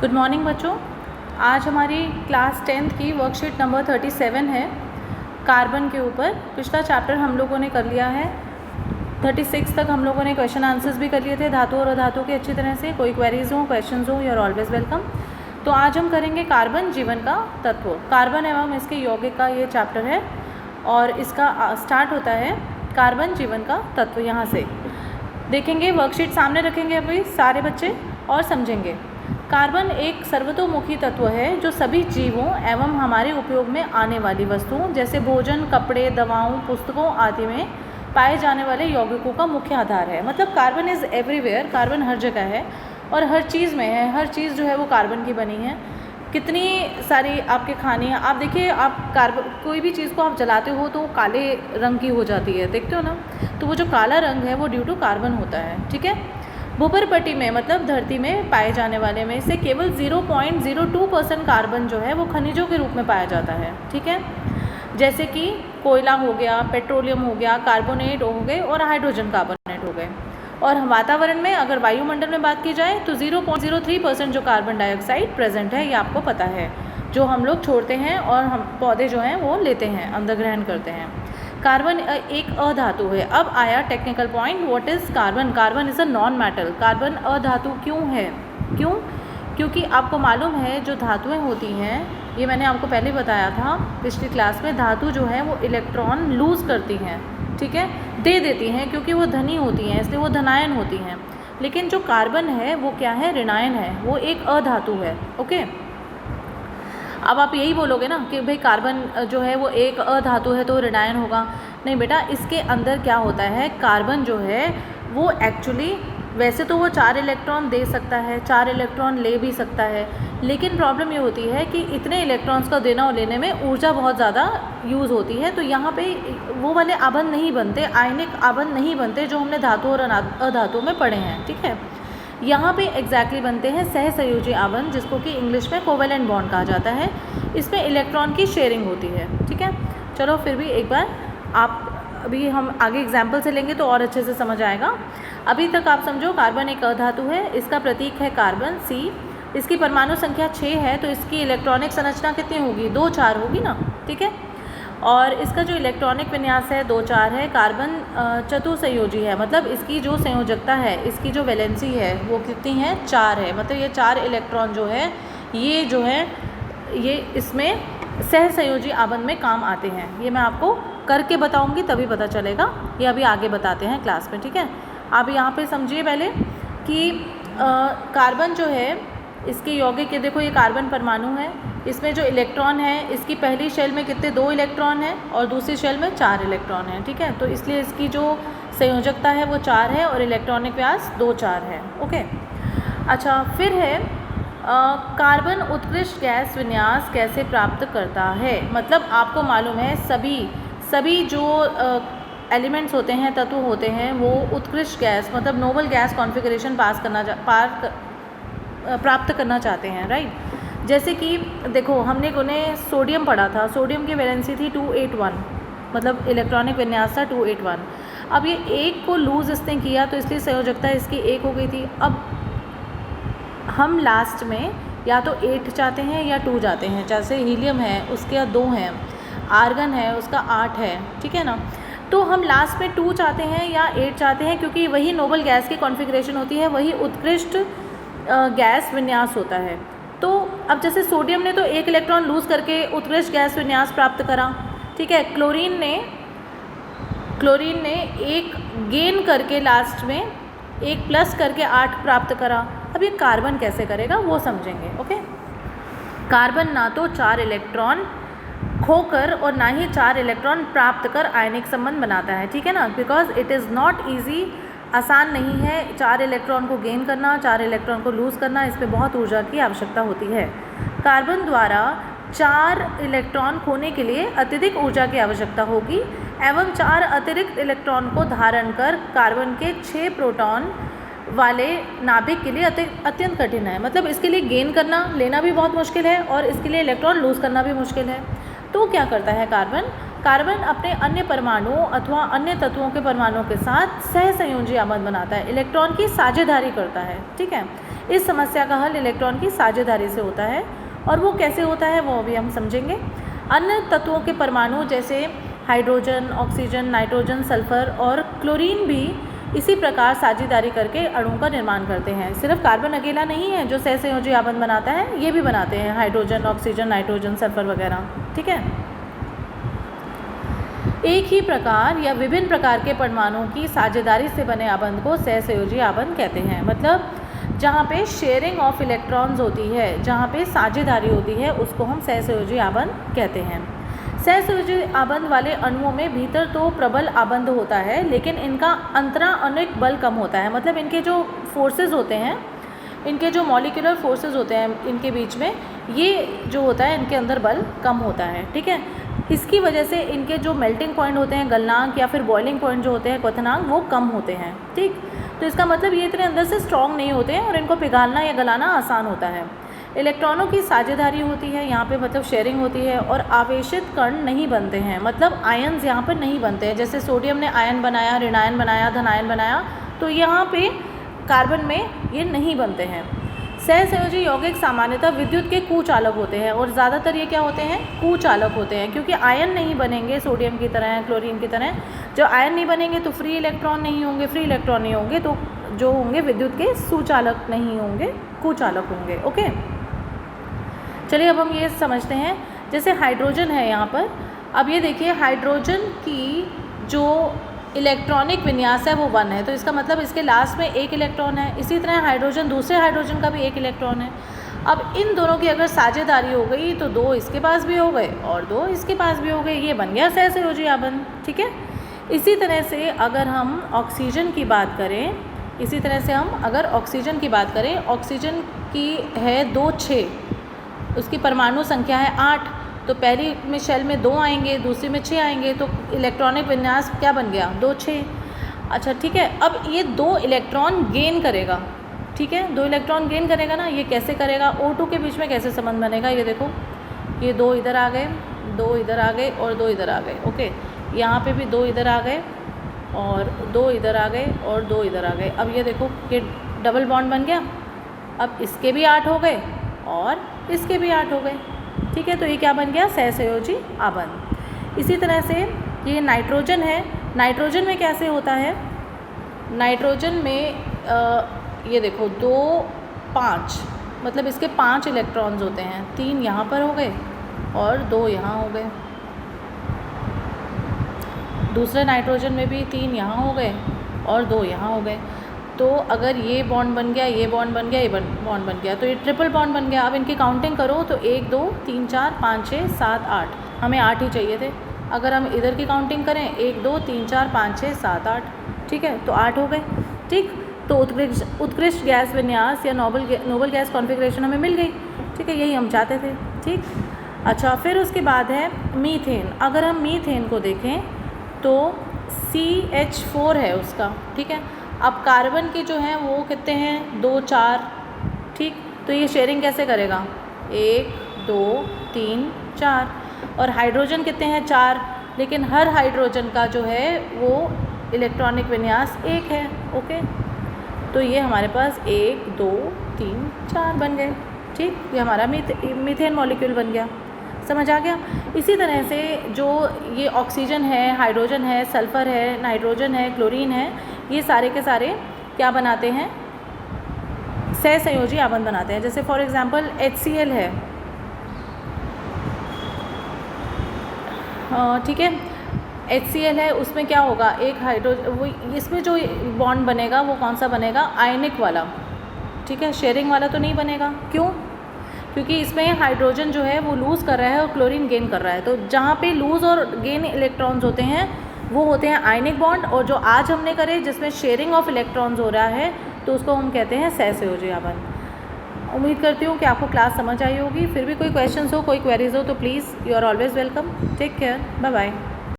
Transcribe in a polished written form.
Good morning बच्चों। आज हमारी क्लास 10th की वर्कशीट नंबर 37 है कार्बन के ऊपर। पिछला चैप्टर हम लोगों ने कर लिया है। 36 तक हम लोगों ने क्वेश्चन आंसर्स भी कर लिए थे धातु और अधातु के अच्छी तरह से। कोई क्वेरीज हो, क्वेश्चंस हो, यू आर ऑलवेज वेलकम। तो आज हम करेंगे कार्बन जीवन का तत्व, कार्बन एवं इसके यौगिक का ये चैप्टर है और इसका स्टार्ट होता है कार्बन जीवन का तत्व। यहाँ से देखेंगे, वर्कशीट सामने रखेंगे अभी सारे बच्चे और समझेंगे। कार्बन एक सर्वतोमुखी तत्व है जो सभी जीवों एवं हमारे उपयोग में आने वाली वस्तुओं जैसे भोजन, कपड़े, दवाओं, पुस्तकों आदि में पाए जाने वाले यौगिकों का मुख्य आधार है। मतलब कार्बन इज़ एवरीवेयर, कार्बन हर जगह है और हर चीज़ में है। हर चीज़ जो है वो कार्बन की बनी है। कितनी सारी आपके खाने, आप देखिए, आप कार्बन कोई भी चीज़ को आप जलाते हो तो काले रंग की हो जाती है, देखते हो ना। तो वो जो काला रंग है वो ड्यू टू कार्बन होता है, ठीक है। भूपर्पटी में मतलब धरती में पाए जाने वाले में से केवल 0.02% कार्बन जो है वो खनिजों के रूप में पाया जाता है, ठीक है। जैसे कि कोयला हो गया, पेट्रोलियम हो गया, कार्बोनेट हो गए और हाइड्रोजन कार्बोनेट हो गए। और वातावरण में अगर वायुमंडल में बात की जाए तो 0.03% जो कार्बन डाइऑक्साइड प्रेजेंट है, ये आपको पता है, जो हम लोग छोड़ते हैं और हम पौधे जो हैं वो लेते हैं, अंदर ग्रहण करते हैं। कार्बन एक अधातु है। अब आया technical point, what is carbon. Carbon is a non metal. Carbon अधातु क्यों है? क्यों? क्योंकि आपको मालूम है जो धातुएं होती हैं, ये मैंने आपको पहले बताया था पिछली क्लास में, धातु जो है वो इलेक्ट्रॉन लूज़ करती हैं, ठीक है, दे देती हैं, क्योंकि वो धनी होती हैं इसलिए वो धनायन होती हैं। लेकिन जो कार्बन है वो क्या है? ऋणायन है, वो एक अधातु है, ओके। अब आप यही बोलोगे ना कि भाई कार्बन जो है वो एक अधातु है तो ऋणायन होगा। नहीं बेटा, इसके अंदर क्या होता है, कार्बन जो है वो एक्चुअली वैसे तो वो 4 इलेक्ट्रॉन दे सकता है, 4 इलेक्ट्रॉन ले भी सकता है, लेकिन प्रॉब्लम ये होती है कि इतने इलेक्ट्रॉन्स का देना और लेने में ऊर्जा बहुत ज़्यादा यूज़ होती है। तो यहाँ पे वो वाले आबंध नहीं बनते, आयनिक आबंध नहीं बनते जो हमने धातु और अधातु में पढ़े हैं, ठीक है। यहाँ पे एग्जैक्टली बनते हैं सहसंयोजी आबंध, जिसको कि इंग्लिश में कोवेलेंट बॉन्ड कहा जाता है। इसमें इलेक्ट्रॉन की शेयरिंग होती है, ठीक है। चलो फिर भी एक बार आप, अभी हम आगे एग्जाम्पल से लेंगे तो और अच्छे से समझ आएगा। अभी तक आप समझो कार्बन एक अधातु है, इसका प्रतीक है कार्बन C। इसकी परमाणु संख्या 6 है, तो इसकी इलेक्ट्रॉनिक संरचना कितनी होगी? 2-4 होगी ना, ठीक है। और इसका जो इलेक्ट्रॉनिक विन्यास है 2-4 है। कार्बन चतुसंयोजी है, मतलब इसकी जो संयोजकता है, इसकी जो वैलेंसी है वो कितनी है? 4 है। मतलब ये 4 इलेक्ट्रॉन जो है ये जो है ये इसमें सहसंयोजी आबंध में काम आते हैं। ये मैं आपको करके बताऊंगी तभी पता चलेगा, ये अभी आगे बताते हैं क्लास में, ठीक है। आप यहाँ पे समझिए पहले कि कार्बन जो है इसके यौगिक, देखो ये कार्बन परमाणु है, इसमें जो इलेक्ट्रॉन है इसकी पहली शेल में कितने? 2 इलेक्ट्रॉन हैं और दूसरी शेल में 4 इलेक्ट्रॉन हैं, ठीक है। तो इसलिए इसकी जो संयोजकता है वो 4 है और इलेक्ट्रॉनिक व्यास 2-4 है, ओके। अच्छा, फिर है कार्बन उत्कृष्ट गैस विन्यास कैसे प्राप्त करता है। मतलब आपको मालूम है सभी जो एलिमेंट्स होते हैं, तत्व होते हैं, वो उत्कृष्ट गैस मतलब नोबल गैस कॉन्फ़िगरेशन प्राप्त करना चाहते हैं, राइट। जैसे कि देखो, हमने उन्हें सोडियम पढ़ा था, सोडियम की वैलेंसी थी 281, मतलब इलेक्ट्रॉनिक विन्यास था 281। अब ये एक को लूज़ इसने किया तो इसलिए संयोजकता इसकी 1 हो गई थी। अब हम लास्ट में या तो 8 चाहते हैं या 2 चाहते हैं। जैसे हीलियम है उसके 2 हैं, आर्गन है उसका 8 है, ठीक है ना। तो हम लास्ट में 2 चाहते हैं या 8 चाहते हैं, क्योंकि वही नोबल गैस की कॉन्फ़िगरेशन होती है, वही उत्कृष्ट गैस विन्यास होता है। तो अब जैसे सोडियम ने तो 1 इलेक्ट्रॉन लूज़ करके उत्कृष्ट गैस विन्यास प्राप्त करा, ठीक है। क्लोरीन ने 1 गेन करके लास्ट में 1 प्लस करके 8 प्राप्त करा। अब ये कार्बन कैसे करेगा वो समझेंगे, ओके। कार्बन ना तो 4 इलेक्ट्रॉन खोकर और ना ही 4 इलेक्ट्रॉन प्राप्त कर आयनिक संबंध बनाता है, ठीक है ना। Because it is not easy, आसान नहीं है 4 इलेक्ट्रॉन को गेन करना, 4 इलेक्ट्रॉन को लूज़ करना, इसमें बहुत ऊर्जा की आवश्यकता होती है। कार्बन द्वारा 4 इलेक्ट्रॉन खोने के लिए अत्यधिक ऊर्जा की आवश्यकता होगी एवं 4 अतिरिक्त इलेक्ट्रॉन को धारण कर कार्बन के 6 प्रोटॉन वाले नाभिक के लिए अत्यंत कठिन है। मतलब इसके लिए गेन करना लेना भी बहुत मुश्किल है और इसके लिए इलेक्ट्रॉन लूज़ करना भी मुश्किल है। तो क्या करता है कार्बन? कार्बन अपने अन्य परमाणुओं अथवा अन्य तत्वों के परमाणुओं के साथ सहसंयोजी आबंध बनाता है, इलेक्ट्रॉन की साझेदारी करता है। ठीक है, इस समस्या का हल इलेक्ट्रॉन की साझेदारी से होता है, और वो कैसे होता है वो भी हम समझेंगे। अन्य तत्वों के परमाणु जैसे हाइड्रोजन, ऑक्सीजन, नाइट्रोजन, सल्फर और क्लोरीन भी इसी प्रकार साझेदारी करके अणु का निर्माण करते हैं। सिर्फ कार्बन अकेला नहीं है जो सहसंयोजी आबंध बनाता है, ये भी बनाते हैं हाइड्रोजन, ऑक्सीजन, नाइट्रोजन, सल्फर वगैरह। ठीक है, एक ही प्रकार या विभिन्न प्रकार के परमाणुओं की साझेदारी से बने आबंध को सहसंयोजी आबंध कहते हैं। मतलब जहाँ पे शेयरिंग ऑफ इलेक्ट्रॉन्स होती है, जहाँ पे साझेदारी होती है, उसको हम सहसंयोजी आबंध कहते हैं। सहसंयोजी आबंध वाले अणुओं में भीतर तो प्रबल आबंध होता है, लेकिन इनका अंतराणविक बल कम होता है। मतलब इनके जो फोर्सेस होते हैं, इनके जो मॉलिक्यूलर फोर्सेस होते हैं इनके बीच में, ये जो होता है इनके अंदर बल कम होता है। ठीक है, इसकी वजह से इनके जो मेल्टिंग पॉइंट होते हैं, गलनांक या फिर बॉइलिंग पॉइंट जो होते हैं, क्वथनांक, वो कम होते हैं। ठीक, तो इसका मतलब ये इतने अंदर से स्ट्रॉन्ग नहीं होते हैं और इनको पिघालना या गलाना आसान होता है। इलेक्ट्रॉनों की साझेदारी होती है यहाँ पे, मतलब शेयरिंग होती है, और आवेशित कण नहीं बनते हैं। मतलब आयन्स यहाँ पर नहीं बनते हैं। जैसे सोडियम ने आयन बनाया, ऋणायन बनाया, धनायन बनाया, तो यहाँ पे कार्बन में ये नहीं बनते हैं। सहसंयोजी यौगिक सामान्यतः विद्युत के कुचालक होते हैं, और ज़्यादातर ये क्या होते हैं, कुचालक होते हैं, क्योंकि आयन नहीं बनेंगे सोडियम की तरह, क्लोरीन की तरह। जो आयन नहीं बनेंगे तो फ्री इलेक्ट्रॉन नहीं होंगे, फ्री इलेक्ट्रॉन नहीं होंगे तो जो होंगे विद्युत के सुचालक नहीं होंगे, कुचालक होंगे। ओके, चलिए अब हम ये समझते हैं। जैसे हाइड्रोजन है यहाँ पर, अब ये देखिए हाइड्रोजन की जो इलेक्ट्रॉनिक विन्यास है वो 1 है, तो इसका मतलब इसके लास्ट में 1 इलेक्ट्रॉन है। इसी तरह हाइड्रोजन, दूसरे हाइड्रोजन का भी 1 इलेक्ट्रॉन है। अब इन दोनों की अगर साझेदारी हो गई तो 2 इसके पास भी हो गए और 2 इसके पास भी हो गए, ये बन गया सहसंयोजी आबंध। ठीक है, इसी तरह से अगर हम ऑक्सीजन की बात करें, इसी तरह से हम अगर ऑक्सीजन की बात करें, ऑक्सीजन की है 2, 6, उसकी परमाणु संख्या है 8, तो पहली में शेल में 2 आएंगे, दूसरी में 6 आएंगे, तो इलेक्ट्रॉनिक विन्यास क्या बन गया, 2, 6। अच्छा ठीक है, अब ये 2 इलेक्ट्रॉन गेन करेगा। ठीक है, 2 इलेक्ट्रॉन गेन करेगा ना, ये कैसे करेगा, O2 के बीच में कैसे संबंध बनेगा, ये देखो, ये 2 इधर आ गए, 2 इधर आ गए और 2 इधर आ गए। ओके, यहाँ पे भी 2 इधर आ गए और 2 इधर आ गए और 2 इधर आ गए। अब ये देखो ये डबल बॉन्ड बन गया। अब इसके भी 8 हो गए और इसके भी 8 हो गए। ठीक है, तो ये क्या बन गया, सहसंयोजी आबंध। इसी तरह से ये नाइट्रोजन है, नाइट्रोजन में कैसे होता है, नाइट्रोजन में ये देखो 2, 5, मतलब इसके 5 इलेक्ट्रॉन्स होते हैं, 3 यहाँ पर हो गए और 2 यहाँ हो गए। दूसरे नाइट्रोजन में भी 3 यहाँ हो गए और 2 यहाँ हो गए। तो अगर ये बॉन्ड बन गया, ये बॉन्ड बन गया, ये बॉन्ड बन गया, तो ये ट्रिपल बॉन्ड बन गया। अब इनकी काउंटिंग करो तो 1, 2, 3, 4, 5, 6, 7, 8, हमें 8 ही चाहिए थे। अगर हम इधर की काउंटिंग करें 1, 2, 3, 4, 5, 6, 7, 8, ठीक है, तो 8 हो गए। ठीक, तो उत्कृष्ट गैस विन्यास या नोबल गैस कॉन्फ़िगरेशन हमें मिल गई। ठीक है, यही हम चाहते थे। ठीक, अच्छा, फिर उसके बाद है मीथेन। अगर हम मीथेन को देखें तो CH4 है उसका। ठीक है, अब कार्बन के जो हैं वो कितने हैं, 2, 4। ठीक, तो ये शेयरिंग कैसे करेगा, 1, 2, 3, 4, और हाइड्रोजन कितने हैं, 4, लेकिन हर हाइड्रोजन का जो है वो इलेक्ट्रॉनिक विन्यास 1 है। ओके, तो ये हमारे पास 1, 2, 3, 4 बन गए। ठीक, ये हमारा मीथेन मॉलिक्यूल बन गया। समझ आ गया। इसी तरह से जो ये ऑक्सीजन है, हाइड्रोजन है, सल्फ़र है, नाइट्रोजन है, क्लोरीन है, ये सारे के सारे क्या बनाते हैं, सहसंयोजी आबंध बनाते हैं। जैसे फॉर एग्जांपल HCl है, ठीक है, HCl है, उसमें क्या होगा, एक हाइड्रोजन, वो इसमें जो बॉन्ड बनेगा वो कौन सा बनेगा, आयनिक वाला। ठीक है, शेयरिंग वाला तो नहीं बनेगा। क्यों, क्योंकि इसमें हाइड्रोजन जो है वो लूज़ कर रहा है और क्लोरीन गेन कर रहा है। तो जहाँ पे लूज़ और गेन इलेक्ट्रॉन्स होते हैं वो होते हैं आयनिक बॉन्ड, और जो आज हमने करे जिसमें शेयरिंग ऑफ इलेक्ट्रॉन्स हो रहा है तो उसको हम कहते हैं सहसंयोजी आबंध। उम्मीद करती हूँ कि आपको क्लास समझ आई होगी। फिर भी कोई क्वेश्चंस हो, कोई क्वेरीज हो तो please, you are always welcome. Take care, bye bye.